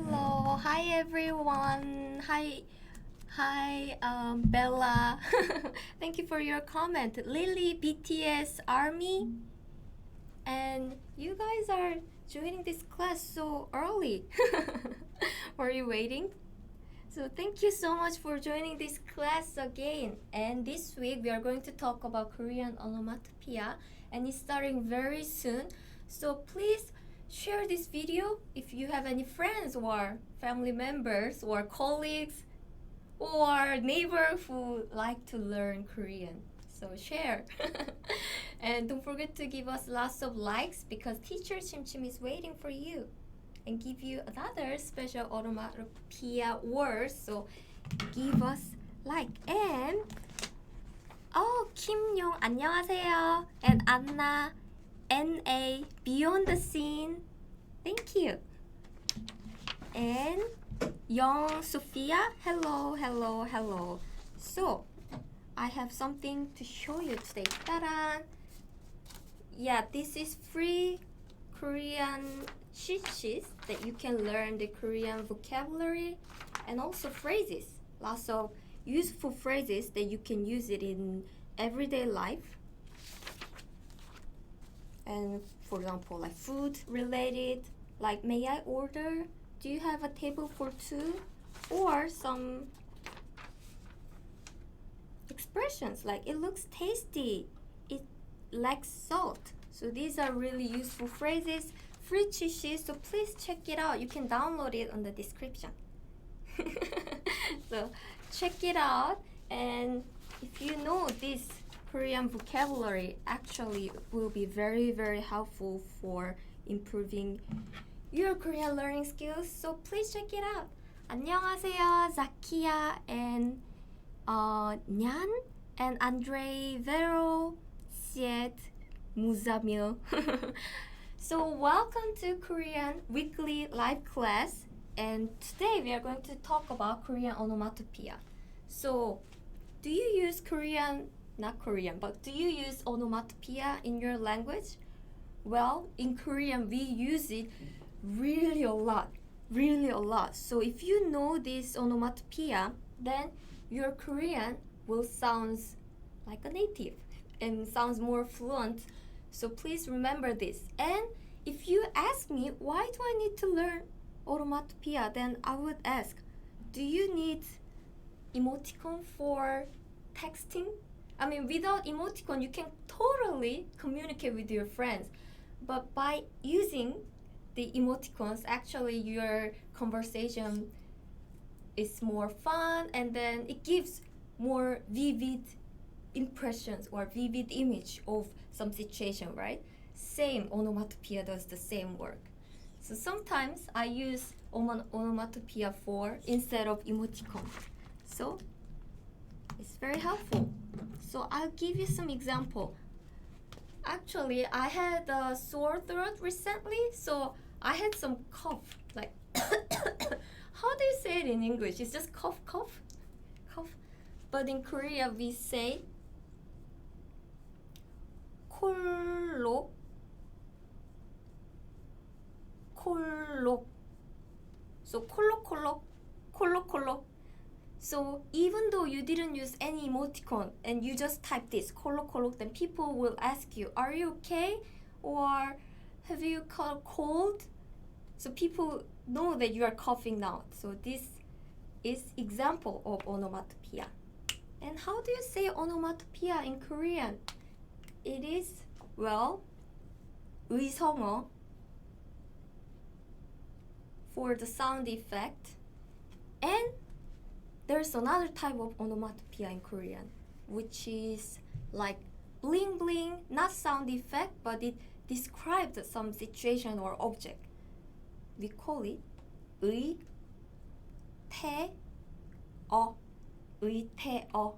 Hello, hi everyone. Hi, Bella. Thank you for your comment. Lily, BTS, Army, and you guys are joining this class so early. Were you waiting? So thank you so much for joining this class again. And this week we are going to talk about Korean onomatopoeia, and it's starting very soon. So please share this video if you have any friends or family members or colleagues or neighbors who like to learn Korean. So share. And don't forget to give us lots of likes because teacher Chimchim is waiting for you and give you another special onomatopoeia words. So give us like. And 김용 안녕하세요. And Anna, NA, Beyond the Scene. Thank you. And Young Sophia, hello. So I have something to show you today. Ta-da! Yeah, this is free Korean cheat sheets that you can learn the Korean vocabulary and also phrases. Lots of useful phrases that you can use it in everyday life. And for example, like food related, like may I order? Do you have a table for two? Or some expressions like it looks tasty, it lacks salt. So these are really useful phrases, free cheat sheets, so please check it out. You can download it on the description. So check it out, and if you know this Korean vocabulary, actually will be very, very helpful for improving your Korean learning skills. So please check it out. 안녕하세요, Zakia and Nyan and Andre Vero Siet Muzamil. So welcome to Korean weekly live class, and today we are going to talk about Korean onomatopoeia. So do you use do you use onomatopoeia in your language? Well, in Korean we use it really a lot. So if you know this onomatopoeia, then your Korean will sound like a native and sounds more fluent. So please remember this. And if you ask me, why do I need to learn onomatopoeia? Then I would ask, do you need emoticon for texting? I mean, without emoticon, you can totally communicate with your friends. But by using the emoticons, actually your conversation is more fun, and then it gives more vivid impressions or vivid image of some situation, right? Same onomatopoeia does the same work. So sometimes I use onomatopoeia for instead of emoticon. So it's very helpful. So I'll give you some example. Actually, I had a sore throat recently, so I had some cough. Like, how do you say it in English? It's just cough. But in Korea, we say 콜록. So 콜록콜록. So even though you didn't use any emoticon and you just type this 콜록콜록, then people will ask you, are you okay? Or have you caught cold? So people know that you are coughing now. So this is example of onomatopoeia. And how do you say onomatopoeia in Korean? It is, well, 의성어 for the sound effect. And there's another type of onomatopoeia in Korean, which is like bling bling, not sound effect, but it describes some situation or object. We call it 의태어.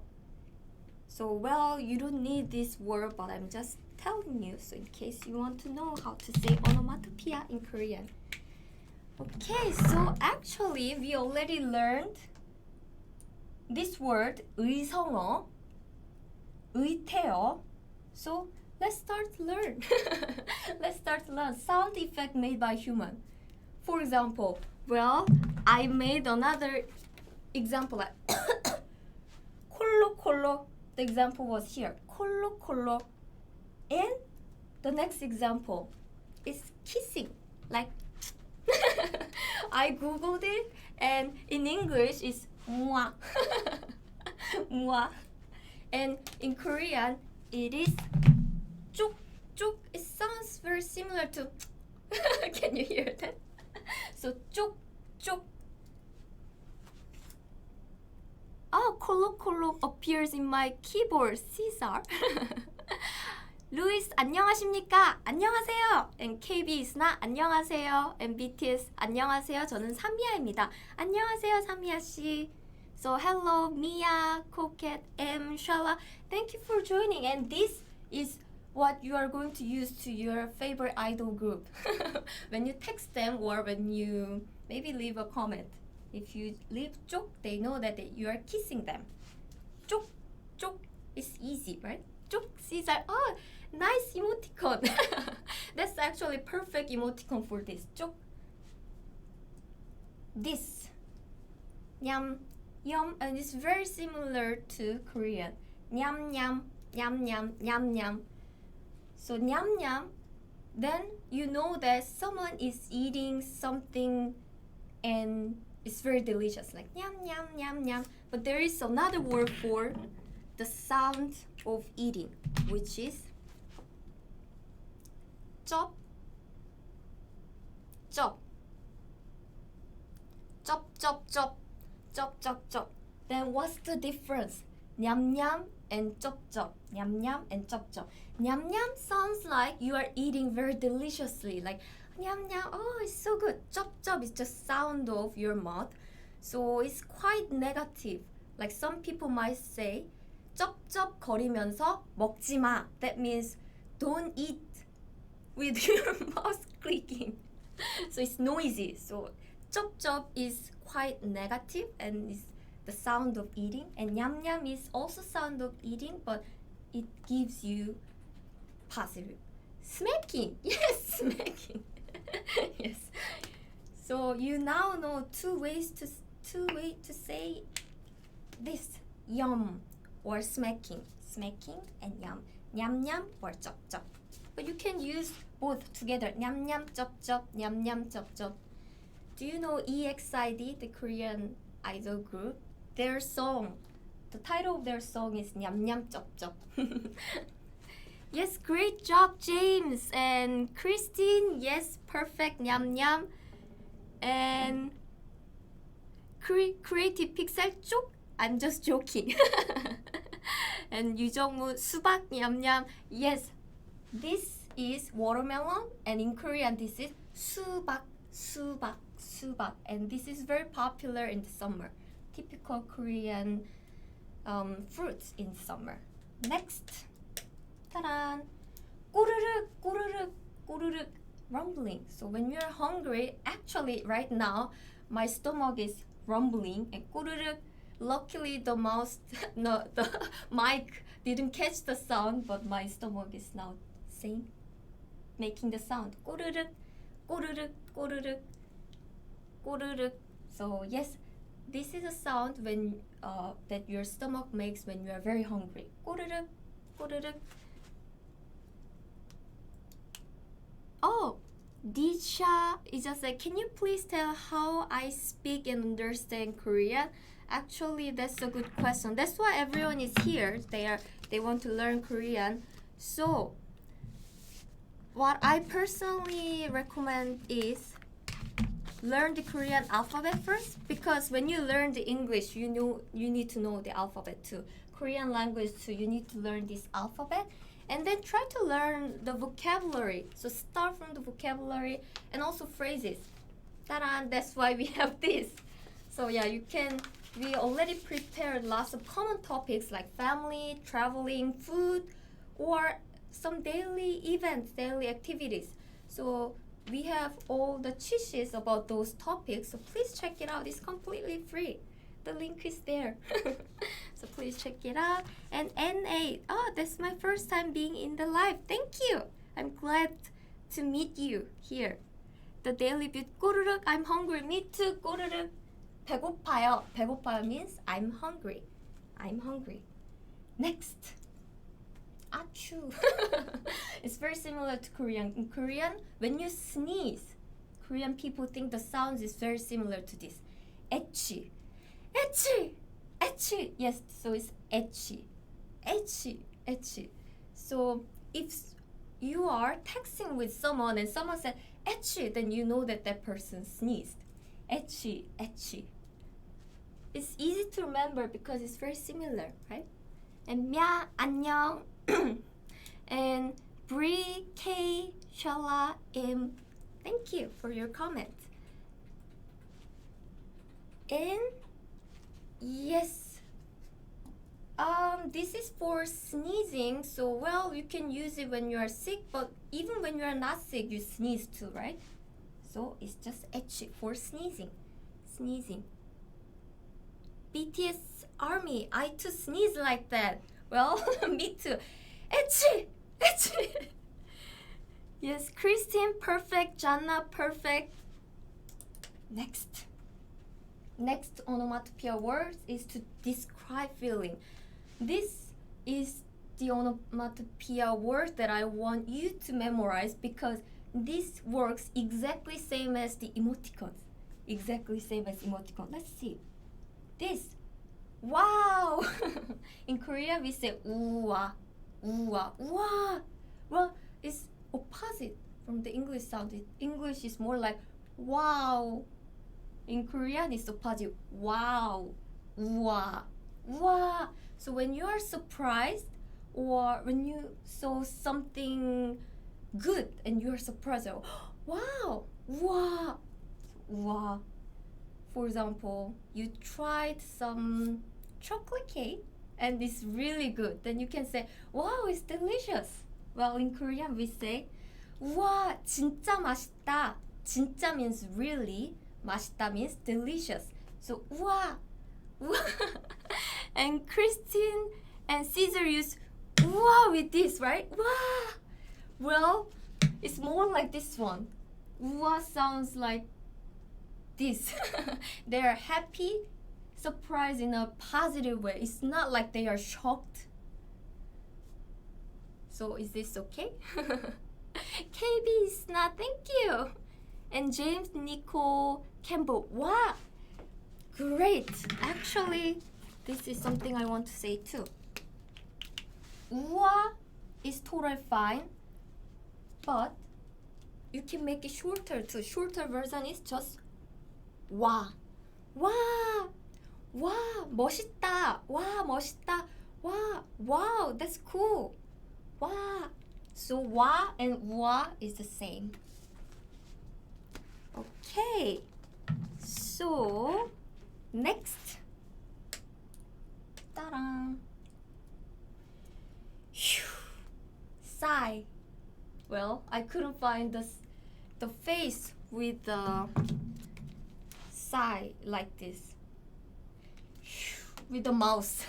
So, well, you don't need this word, but I'm just telling you, so in case you want to know how to say onomatopoeia in Korean. Okay, so actually we already learned this word 의성어, 의태어. So let's start to learn. Sound effect made by human. For example, well, I made another example like 콜로 콜로. The example was here. 콜로 콜로. And the next example is kissing. Like I googled it and in English it's moi. moi. And in Korean it is 쪽 쪽. It sounds very similar to can you hear that? So 쪽 쪽. Oh, 콜록콜록 appears in my keyboard, Caesar. 루이스 안녕하십니까? 안녕하세요. And KB 이스나 안녕하세요. And BTS 안녕하세요. 저는 사미야입니다. 안녕하세요, 사미야 씨. So hello, Mia, Coquette, M, Shala. Thank you for joining. And this is what you are going to use to your favorite idol group when you text them or when you maybe leave a comment. If you leave 쪽, they know that you are kissing them. 쪽, 쪽 is easy, right? 쪽, Caesar. Oh, nice emoticon. That's actually perfect emoticon for this. 쪽. This. Nyam, yum, and it's very similar to Korean. Nyam, nyam, nyam, nyam, nyam, nyam. So nyam, nyam, then you know that someone is eating something and it's very delicious, like yum yum yum yum. But there is another word for the sound of eating, which is chop, chop, chop, chop, chop, chop, chop, chop. Then what's the difference? Nyam nyam and chop chop. Nyam nyam and chop chop. Nyam nyam sounds like you are eating very deliciously, like nyam nyam, oh, it's so good. Chop chop is just sound of your mouth. So it's quite negative. Like some people might say, 쩝쩝 거리면서 먹지 마. That means don't eat with your mouth clicking. So it's noisy. So 쩝쩝 is quite negative and is the sound of eating. And nyam nyam is also sound of eating, but it gives you positive. Smacking. Yes, smacking. Yes. So you now know two ways to say this: yum or smacking, smacking and yum, nyam nyam or chop chop. But you can use both together: nyam nyam chop chop, nyam nyam chop chop. Do you know EXID, the Korean idol group? Their song, the title of their song is nyam nyam chop chop. Yes, great job, James and Christine. Yes, perfect, nyam nyam. And creative pixel 쪽. I'm just joking. And 유정무 수박 nyam nyam. Yes, this is watermelon, and in Korean this is 수박, 수박, 수박, and this is very popular in the summer. Typical Korean fruits in summer. Next. Ta-da! 꼬르륵, 꼬르륵, 꼬르륵, rumbling. So when you're hungry, actually right now, my stomach is rumbling and 꼬르륵. Luckily the mouse, no, the mic didn't catch the sound, but my stomach is now saying, making the sound. 꼬르륵, 꼬르륵, 꼬르륵, 꼬르륵. So yes, this is a sound when that your stomach makes when you are very hungry. 꼬르륵, 꼬르륵. Oh, Disha is just like, can you please tell how I speak and understand Korean? Actually, that's a good question. That's why everyone is here. They want to learn Korean. So, what I personally recommend is learn the Korean alphabet first, because when you learn the English, you need to know the alphabet too. Korean language too, you need to learn this alphabet. And then try to learn the vocabulary. So start from the vocabulary and also phrases. Ta-da! That's why we have this. So yeah, we already prepared lots of common topics like family, traveling, food, or some daily events, daily activities. So we have all the cheat sheets about those topics. So please check it out. It's completely free. The link is there. So please check it out. And N8, oh, that's my first time being in the live. Thank you. I'm glad to meet you here. the daily bit. 꼬르륵, I'm hungry. Me too. 꼬르륵. 배고파요. 배고파요 means I'm hungry. I'm hungry. Next. 아추. It's very similar to Korean. In Korean, when you sneeze, Korean people think the sound is very similar to this. 애취. 애취. 애취. Yes, so it's 애취. 애취. 애취. So if you are texting with someone and someone said 애취, then you know that that person sneezed. 애취. 애취. It's easy to remember because it's very similar, right? And 야, 안녕. And Bree, K, Shala, M, thank you for your comment. And yes, this is for sneezing. So well, you can use it when you are sick, but even when you are not sick, you sneeze too, right? So it's just 애취 for sneezing. Sneezing. BTS ARMY, I too sneeze like that. Well, me too. 애취! 애취! Yes, Christine, perfect. Janna, perfect. Next onomatopoeia word is to describe feeling. This is the onomatopoeia word that I want you to memorize because this works exactly same as the emoticons. Exactly same as emoticon. Let's see. This. Wow! In Korea we say 우와, 우와, 우와. Well, it's opposite from the English sound. English is more like wow. In Korean it's opposite. Wow, 우와, 우와. So when you are surprised or when you saw something good and you are surprised, wow, 우와, 우와. For example, you tried some chocolate cake and it's really good. Then you can say, wow, it's delicious. Well, in Korean we say, 와, 진짜 맛있다. 진짜 means really. 맛있다 means delicious. So, 와, 와. And Christine and Caesar use 와 with this, right? 와. Well, it's more like this one. 와 sounds like this. They are happy, surprised in a positive way. It's not like they are shocked. So is this okay? KB is not, thank you. And James, Nico, Campbell, wow, great. Actually, this is something I want to say too. 우와 is totally fine, but you can make it shorter too. Shorter version is just 와, 와, 와, 멋있다, 와, 멋있다, 와, wow, that's cool, 와. So 와 and 와 is the same. Okay, so next, ta-da! Sigh. Well, I couldn't find the face with the sigh like this with the mouse.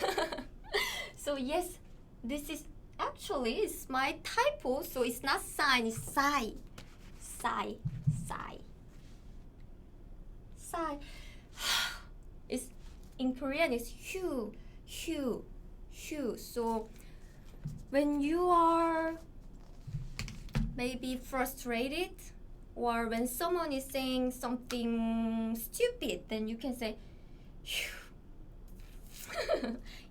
So yes, this is actually it's my typo, so it's not sign, it's sigh. Sigh, sigh, sigh. It's in Korean it's hue, hue, hue. So when you are maybe frustrated or when someone is saying something stupid, then you can say hue.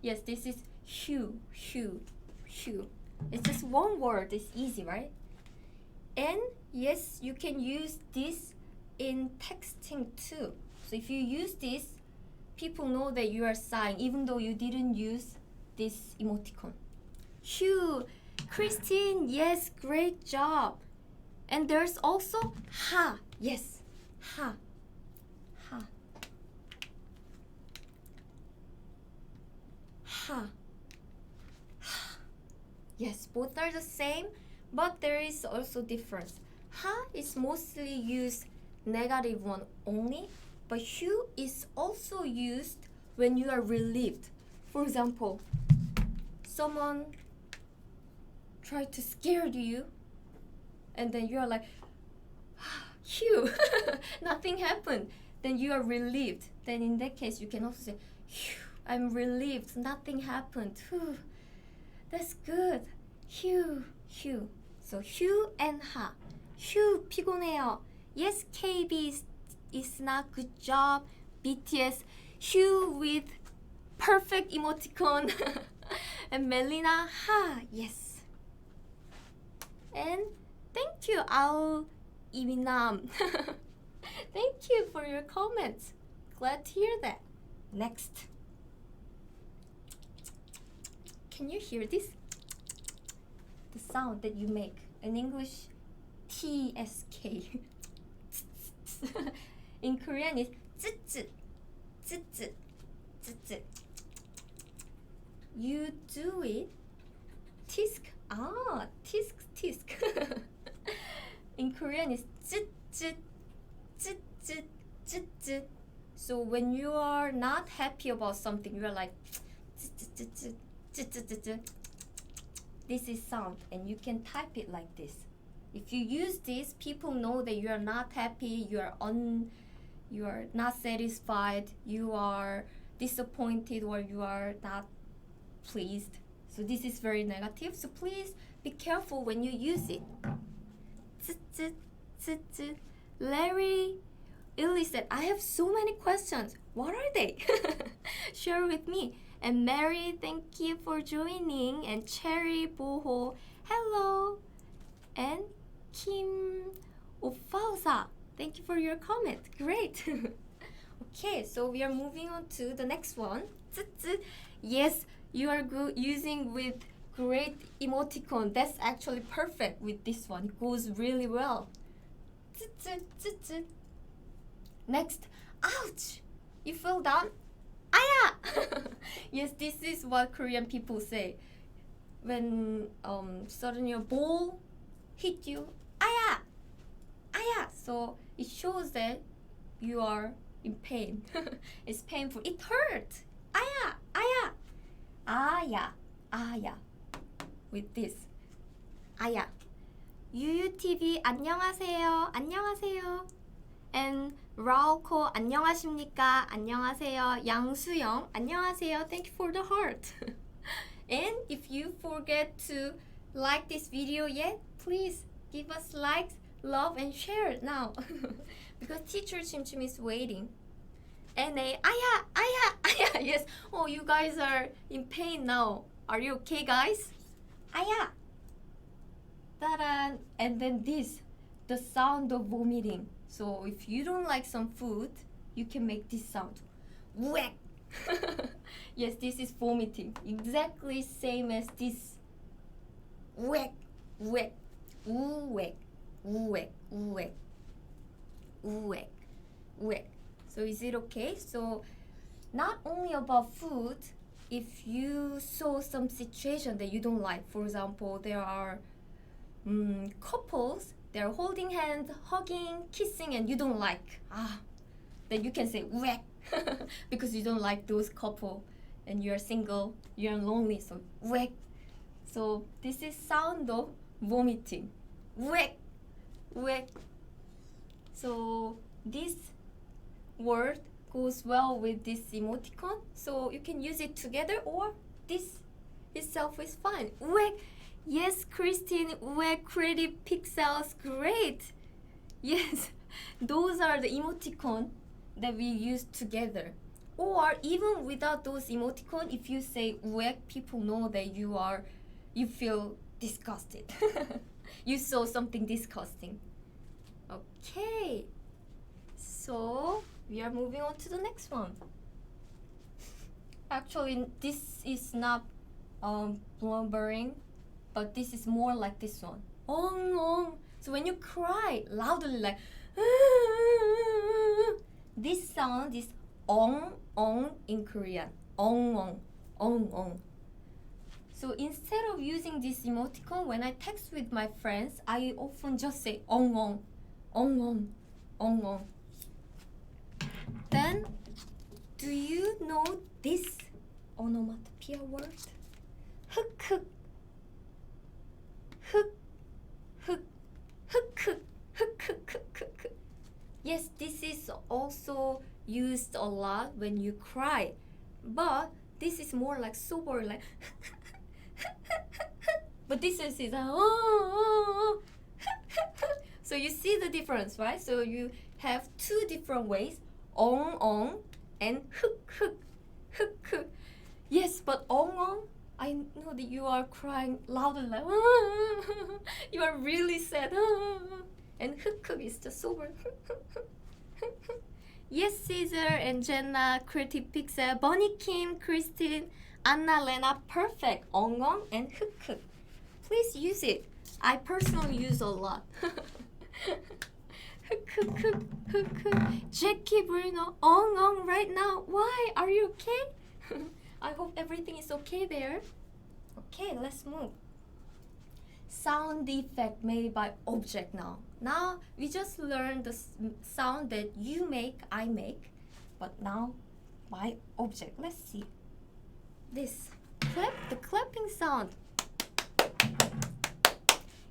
Yes, this is hue, hue, hue. It's just one word, it's easy, right? And yes, you can use this in texting too. So if you use this, people know that you are sighing even though you didn't use this emoticon. Hue, Christine, yes, great job. And there's also ha, yes, ha, ha, ha, ha. Yes, both are the same, but there is also difference. Ha is mostly used negative one only, but hue is also used when you are relieved. For example, someone tried to scare you and then you're like phew, nothing happened. Then you are relieved. Then in that case, you can also say, phew, I'm relieved, nothing happened. Whew, that's good. Phew, phew. So phew and ha. Phew, 피곤해요. Yes, KB is not good job. BTS, phew with perfect emoticon. And Melina, ha, yes. And thank you, Al Iminam. Thank you for your comments. Glad to hear that. Next. Can you hear this? The sound that you make in English, TSK. In Korean, it's 쯔쯔, 쯔쯔, 쯔쯔. You do it. Tisk. Ah, tisk, tisk. In Korean, it's 쯔쯔, 쯔쯔, 쯔쯔. So when you are not happy about something, you are like 쯔쯔, 쯔쯔, 쯔쯔. This is sound, and you can type it like this. If you use this, people know that you are not happy, you are not satisfied, you are disappointed, or you are not pleased. So this is very negative. So please be careful when you use it. Larry Illy said, I have so many questions. What are they? Share with me. And Mary, thank you for joining. And Cherry Boho, hello. And Kim Ofausa, thank you for your comment. Great. Okay, so we are moving on to the next one. Yes, you are using with great emoticon. That's actually perfect with this one. It goes really well. Next, ouch! You fell down? Aya! Yes, this is what Korean people say. When suddenly a ball hit you, aya! Aya! So it shows that you are in pain. It's painful. It hurt. Aya! Aya! Aya! Aya! With this. aya. 유유TV 안녕하세요. 안녕하세요. And 라오코 안녕하십니까? 안녕하세요. 양수영 안녕하세요. Thank you for the heart. And if you forget to like this video yet, please give us likes, love, and share now. Because teacher Chimchim is waiting. NA, aya, aya, aya. Yes. Oh, you guys are in pain now. Are you okay, guys? Aya. Ta-da. And then this, the sound of vomiting. So if you don't like some food, you can make this sound. Whack. Yes, this is vomiting. Exactly same as this. Whack, whack, whack, whack, whack, whack, whack. So is it okay? So not only about food, if you saw some situation that you don't like, for example, there are couples, they're holding hands, hugging, kissing, and you don't like, then you can say whack because you don't like those couple and you're single, you're lonely, so whack. So this is sound of vomiting. Whack, whack. So this word goes well with this emoticon, so you can use it together or this itself is fine. Whack. Yes, Christine, whack, creative pixels, great. Yes, those are the emoticon that we use together. Or even without those emoticon, if you say whack, people know that you feel disgusted. You saw something disgusting. Okay, so we are moving on to the next one. Actually, this is not blubbering, but this is more like this one. Ong ong. So when you cry loudly, like this sound is ong ong in Korean. Ong ong, ong ong. So instead of using this emoticon, when I text with my friends, I often just say ong ong, ong ong, ong ong. Then, do you know this onomatopoeia word? 흑 흑, 흑 흑, 흑 흑, 흑 흑, 흑 흑. Yes, this is also used a lot when you cry, but this is more like sober, like. But this is so you see the difference, right? So you have two different ways, ong and hook. Yes, but ong, I know that you are crying louder, like you are really sad, and hook is just sober. Yes, Caesar and Jenna, Creative Pixel, Bonnie Kim, Christine, Anna, Lena, perfect, ong and hook. Please use it. I personally use a lot. Jackie Bruno, ong right now. Why? Are you okay? I hope everything is okay there. Okay, let's move. Sound effect made by object now. Now we just learned the sound that you make, I make, but now by object. Let's see. This the clapping sound.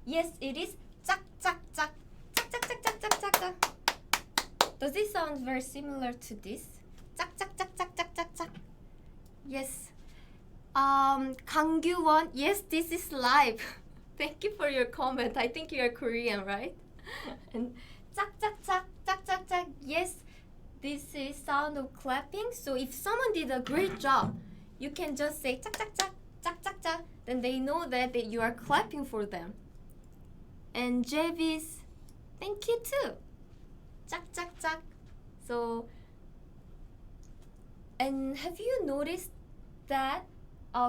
Yes, it is 짝 짝 짝 짝 짝 짝 짝 짝 짝 짝. Does this sound very similar to this? 짝 짝 짝 짝 짝 짝 짝. Yes. Kangyu-won, yes, this is live. Thank you for your comment. I think you are Korean, right? And 짝 짝 짝 짝 짝 짝. Yes, this is sound of clapping. So if someone did a great job, you can just say 짝 짝 짝 짝 짝 짝. Then they know that you are clapping for them. And Jevis, thank you too. 짝 짝 짝. So, and have you noticed that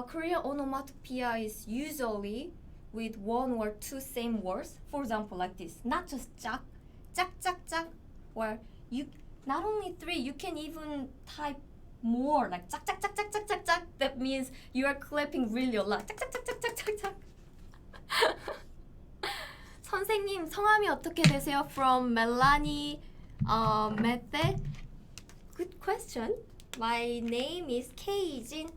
Korean onomatopoeia is usually with one or two same words? For example, like this, not just 짝, 짝 짝 짝, or you not only three, you can even type more like 짝 짝 짝 짝 짝 짝 짝. That means you are clapping really a lot. 짝 짝 짝 짝 짝 짝 짝. 선생님 성함이 어떻게 되세요? From Melanie Mete. Good question. My name is Keijin.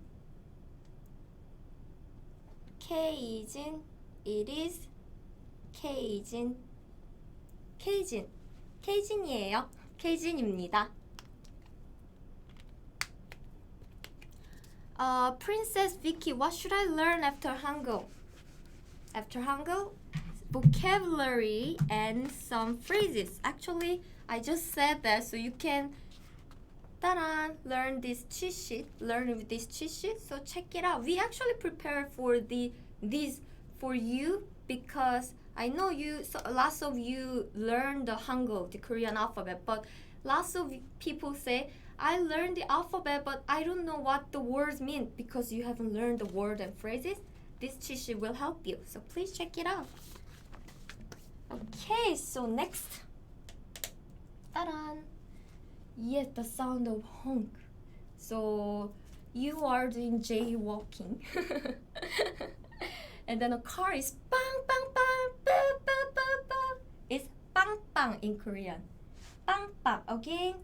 Keijin. It is Keijin. Keijin. Keijin이에요. Keijin입니다. Princess Vicky, what should I learn after Hangul? After Hangul, vocabulary and some phrases. Actually, I just said that, so you can learn this cheat sheet. Learn with this cheat sheet. So check it out. We actually prepared for these for you because I know lots of you learn the Hangul, the Korean alphabet, but lots of people say, I learned the alphabet, but I don't know what the words mean because you haven't learned the word and phrases. This cheat sheet will help you. So please check it out. Okay, so next. Ta-da! Yes, the sound of honk. So you are doing jaywalking. And then a car is bang, bang, bang, bang, bang, bang, bang. It's bang, bang in Korean. Bang, bang. Again,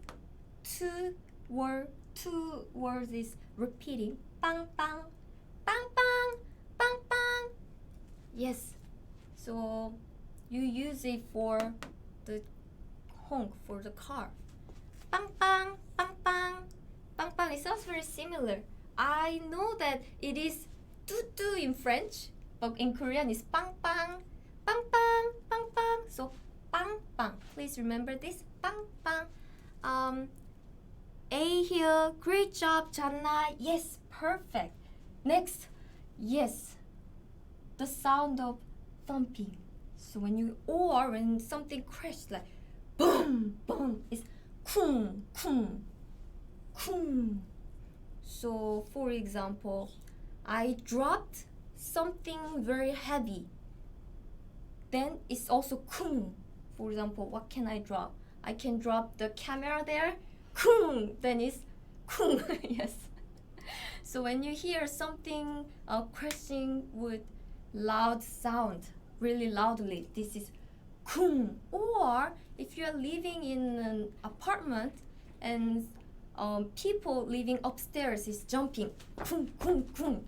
two words is repeating. Bang, bang, bang, bang, bang, bang. Yes. So you use it for the honk for the car. Bang, bang, bang, bang, bang, bang. It sounds very similar. I know that it is tutu in French, but in Korean it's bang, bang, bang, bang, bang, bang. So bang, bang. Please remember this. Bang, bang. A here. Great job, Janna. Yes, perfect. Next, yes, the sound of thumping. So when something crashes like boom, boom, it's 쿵, 쿵, 쿵. So for example, I dropped something very heavy. Then it's also 쿵. For example, what can I drop? I can drop the camera there. 쿵. Then it's 쿵. Yes. So when you hear something crashing with loud sound, really loudly, this is 쿵. Or if you are living in an apartment and people living upstairs is jumping, 쿵, 쿵, 쿵.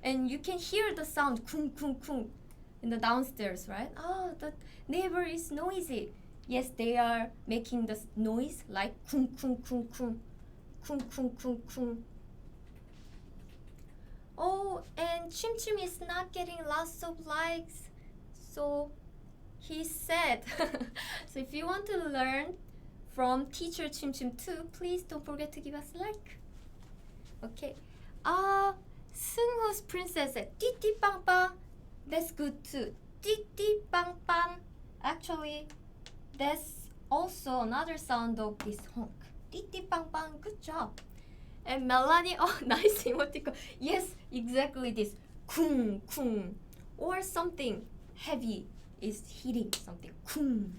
And you can hear the sound 쿵, 쿵, 쿵 in the downstairs, right? Oh, the neighbor is noisy. Yes, they are making the noise like 쿵 쿵 쿵 쿵 쿵 쿵 쿵 쿵. Oh, and Chim Chim is not getting lots of likes, so he said. So if you want to learn from teacher Chim Chim too, please don't forget to give us a like. Okay. Seungho's princess said 띠띠빵빵. That's good too. 띠띠빵빵. Actually, that's also another sound of this honk. 띠띠빵빵. Good job. And Melanie, oh, nice emoticon. Yes, exactly this. 쿵, 쿵. Or something heavy is hitting something. 쿵.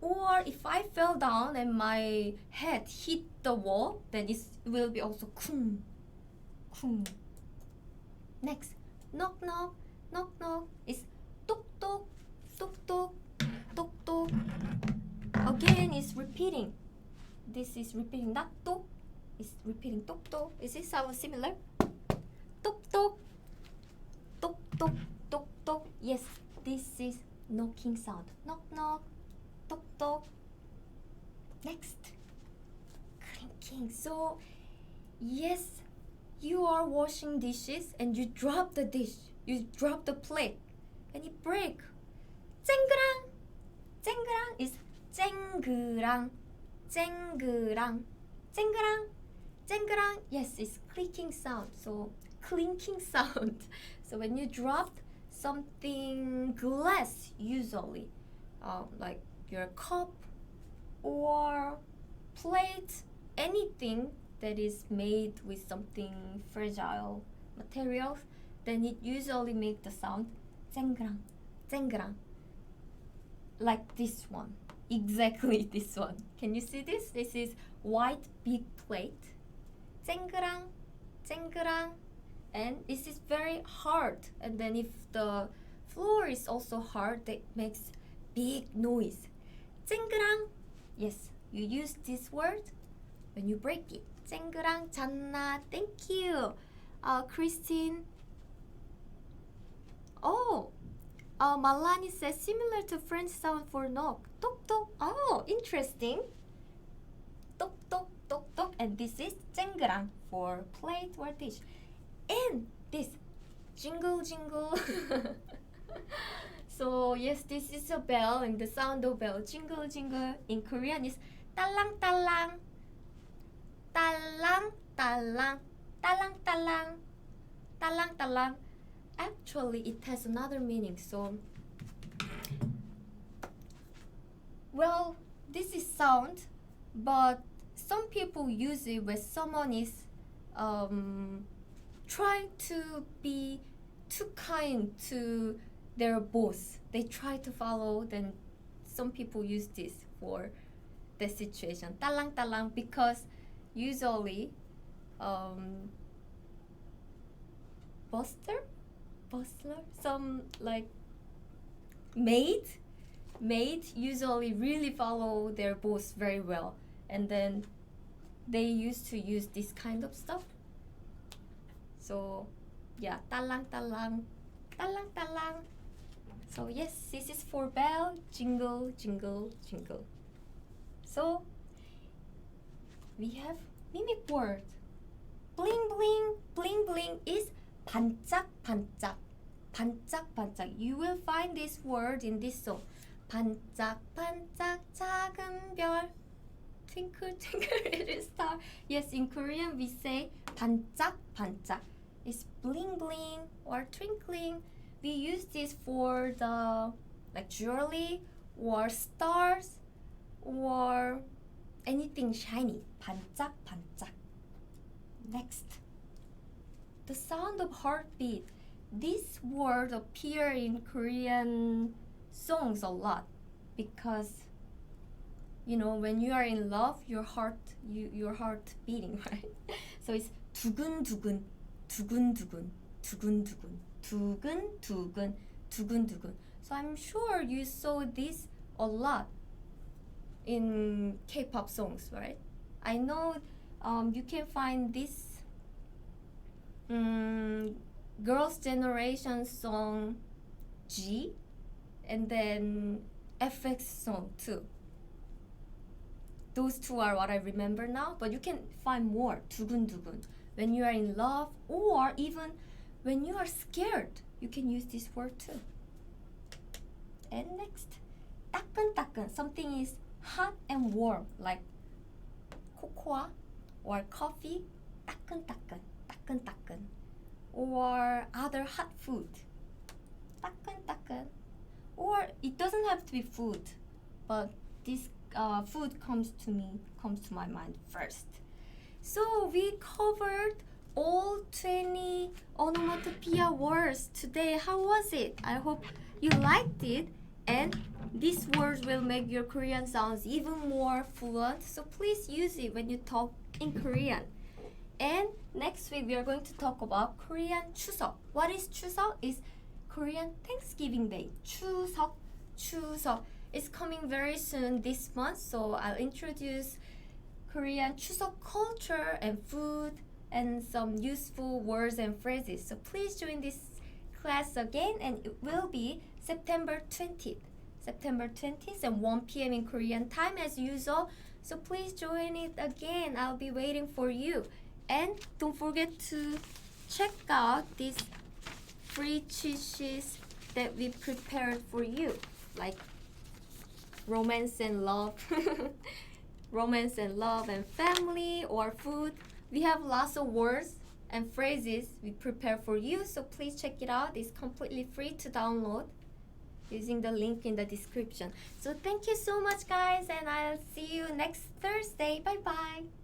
Or if I fell down and my head hit the wall, then it will be also 쿵, 쿵. Next, knock, knock, knock, knock is tok, tok, tok, tok, tok, tok. Again, it's repeating. This is repeating, not tok. It's repeating tok, tok. Is it sound similar? Tok, tok, tok, tok, tok, tok. Yes, this is knocking sound. Knock, knock. Tok tok. Next, clinking. So, yes, you are washing dishes and you drop the dish. You drop the plate and it break. 쨍그랑. 쨍그랑 is 쨍그랑. 쨍그랑. 쨍그랑. 쨍그랑. Yes, it's clicking sound. So, clinking sound. So when you drop something glass, usually, like your cup or plate, anything that is made with something fragile materials, then it usually make the sound 쨍그랑, 쨍그랑. Like this one, exactly this one. Can you see this? This is white big plate. 쨍그랑, 쨍그랑. And this is very hard. And then if the floor is also hard, that makes big noise. 쨍그랑. Yes, you use this word when you break it. 쨍그랑 잤나? Thank you. Christine. Oh, Malani says similar to French sound for knock. Tok tok. Oh, interesting. Tok tok tok tok. And this is 쨍그랑 for plate or dish. And this jingle jingle. So yes, this is a bell, and the sound of bell, jingle jingle, in Korean is 딸랑 딸랑, 딸랑 딸랑, 딸랑 딸랑, 딸랑 딸랑. Actually, it has another meaning. So, well, this is sound, but some people use it when someone is trying to be too kind to their boss. They try to follow, then some people use this for the situation. 딸랑 딸랑, because usually bustler, some like maid usually really follow their boss very well, and then they used to use this kind of stuff. So yeah, 딸랑 딸랑, 딸랑 딸랑. So yes, this is for bell, jingle, jingle, jingle. So we have mimic word. Bling bling, bling bling is 반짝 반짝, 반짝 반짝. You will find this word in this song. 반짝 반짝 작은 별, twinkle twinkle little star. Yes, in Korean we say 반짝 반짝. It's bling bling or twinkling. We use this for the like jewelry or stars or anything shiny. 반짝 반짝. Next, the sound of heartbeat. This word appear in Korean songs a lot because when you are in love, your heart beating, right? So it's 두근두근, 두근두근, 두근두근, 두근두근, 두근두근. So I'm sure you saw this a lot in K-pop songs, right? I know you can find this girls' generation song G, and then FX song too. Those two are what I remember now, but you can find more. 두근두근. When you are in love or even when you are scared, you can use this word too. And next, 따끈따끈. Something is hot and warm, like cocoa or coffee. 따끈따끈, 따끈따끈. Or other hot food. 따끈따끈. Or it doesn't have to be food, but this food comes to my mind first. So we covered all 20 onomatopoeia words today. How was it? I hope you liked it, and these words will make your Korean sounds even more fluent. So please use it when you talk in Korean. And next week we are going to talk about Korean 추석. What is 추석? Is Korean Thanksgiving Day. 추석, 추석. It's coming very soon this month, so I'll introduce Korean 추석 culture and food and some useful words and phrases. So please join this class again, and it will be September 20th. September 20th and 1 p.m. in Korean time as usual. So please join it again. I'll be waiting for you. And don't forget to check out these free cheat sheets that we prepared for you, like romance and love, romance and love and family or food. We have lots of words and phrases we prepare for you, so please check it out. It's completely free to download using the link in the description. So thank you so much, guys, and I'll see you next Thursday. Bye bye.